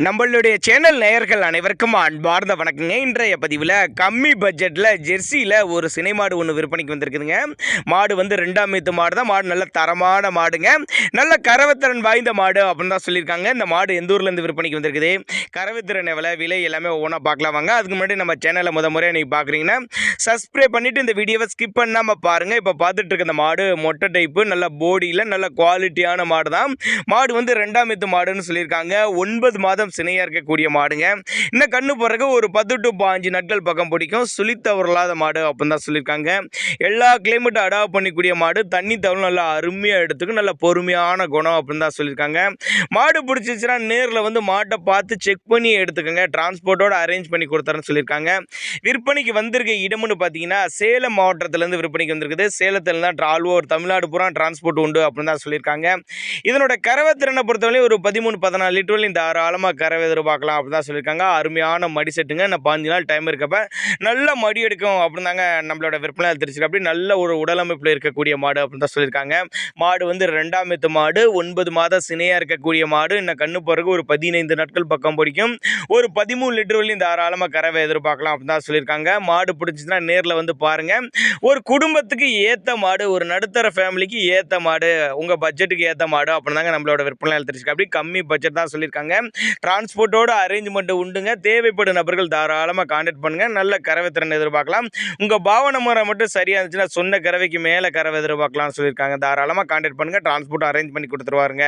நம்மளுடைய சேனல் நேயர்கள் அனைவருக்கும் அன்பார்ந்த வணக்கங்க. இன்றைய பதிவில் கம்மி பட்ஜெட்டில் ஜெர்சியில் ஒரு சினை மாடு ஒன்று விற்பனைக்கு வந்திருக்குதுங்க. மாடு வந்து 2ஆம் ஈத்து மாடு தான். மாடு நல்ல தரமான மாடுங்க, நல்ல கறவைத்திறன் வாய்ந்த மாடு அப்படின்னு தான் சொல்லியிருக்காங்க. இந்த மாடு எந்த ஊர்லேருந்து விற்பனைக்கு வந்திருக்குது, கறவைத்திறன் எவ்வளோ, விலை எல்லாமே ஒவ்வொன்றா பார்க்கலாம் வாங்க. அதுக்கு முன்னாடி நம்ம சேனலை முறையாக நீங்கள் பார்க்குறீங்கன்னா சப்ஸ்கிரைப் பண்ணிவிட்டு இந்த வீடியோவை ஸ்கிப் பண்ணாமல் பாருங்கள். இப்போ பார்த்துட்டு இருக்க இந்த மாடு மொட்டை டைப்பு, நல்ல போடியில் நல்ல குவாலிட்டியான மாடு தான். மாடு வந்து 2ஆம் ஈத்து மாடுன்னு சொல்லியிருக்காங்க. 9 மாதம் சினையாக இருக்கக்கூடிய மாடுங்க. இன்னும் கண்ணு பிறகு ஒரு 10 to 15 நாட்கள் பக்கம் பிடிக்கும். சுழித்தவரலாத மாடு அப்படின்னு தான் சொல்லியிருக்காங்க. எல்லா கிளைமேட்டும் அடாப்ட் பண்ணிக்கூடிய மாடு. தண்ணி தவறும் நல்லா அருமையாக எடுத்துக்கும். நல்ல பொறுமையான குணம் அப்படின்னு தான் சொல்லியிருக்காங்க. மாடு பிடிச்சிச்சுன்னா நேரில் வந்து மாட்டை பார்த்து செக் பண்ணி எடுத்துக்கோங்க. டிரான்ஸ்போர்ட்டோட அரேஞ்ச் பண்ணி கொடுத்தாருன்னு சொல்லியிருக்காங்க. விற்பனைக்கு வந்திருக்க இடம்னு பார்த்தீங்கன்னா சேலம் மாவட்டத்திலேருந்து விற்பனைக்கு வந்திருக்குது. சேலத்தில் தான் ஆல்ஓவர் தமிழ்நாடு பூரா டிரான்ஸ்போர்ட் உண்டு அப்படின்னு தான் சொல்லியிருக்காங்க. இதனோட கறவை திறனை பொறுத்தவரை ஒரு 13-14 லிட்டர் வரையும் தாராளமாக கறவை எதிர்பார்க்கலாம் அப்படின்னு தான் சொல்லியிருக்காங்க. அருமையான மடி செட்டுங்க. நான் 15 நாள் டைம் இருக்கப்ப நல்ல மடி எடுக்கும் அப்படின்னு தாங்க நம்மளோட விற்பனை தெரிஞ்சுக்க. அப்படி நல்ல ஒரு உடலமைப்பில் இருக்கக்கூடிய மாடு அப்படின்னு தான் சொல்லியிருக்காங்க. மாடு வந்து 2ஆம் ஈத்து மாடு, 9 மாதம் சினையாக இருக்கக்கூடிய மாடு. இன்னும் கண்ணு பிறகு ஒரு 15 நாட்கள் பக்கம் பிடிக்கும். ஒரு 13 லிட்டர் வரையும் தாராளமாக கறவை எதிர்பார்க்கலாம் அப்படின்னு தான் சொல்லியிருக்காங்க. மாடு பிடிச்சிச்சுன்னா நேரில் வந்து பாருங்கள். ஒரு குடும்பத்துக்கு ஏற்ற மாடு, ஒரு நடுத்தர ஃபேமிலிக்கு ஏற்ற மாடு, உங்கள் பட்ஜெட்டுக்கு ஏற்ற மாடு அப்படின்னு தாங்க நம்மளோட விற்பனை தெரிஞ்சுக்க. அப்படி கம்மி பட்ஜெட் தான் சொல்லியிருக்காங்க. டிரான்ஸ்போர்ட்டோட அரேஞ்ச்மெண்ட் உண்டுங்க. தேவைப்படும் நபர்கள் தாராளமாக கான்டாக்ட் பண்ணுங்கள். நல்ல கறவை திறன் எதிர்பார்க்கலாம். உங்கள் பாவனை முறை மட்டும் சரியாக இருந்துச்சுன்னா சொன்ன கறவைக்கு மேலே கறவை எதிர்பார்க்கலாம்னு சொல்லியிருக்காங்க. தாராளமாக கான்டாக்ட் பண்ணுங்கள். டிரான்ஸ்போர்ட் அரேஞ்ச் பண்ணி கொடுத்துருவாருங்க.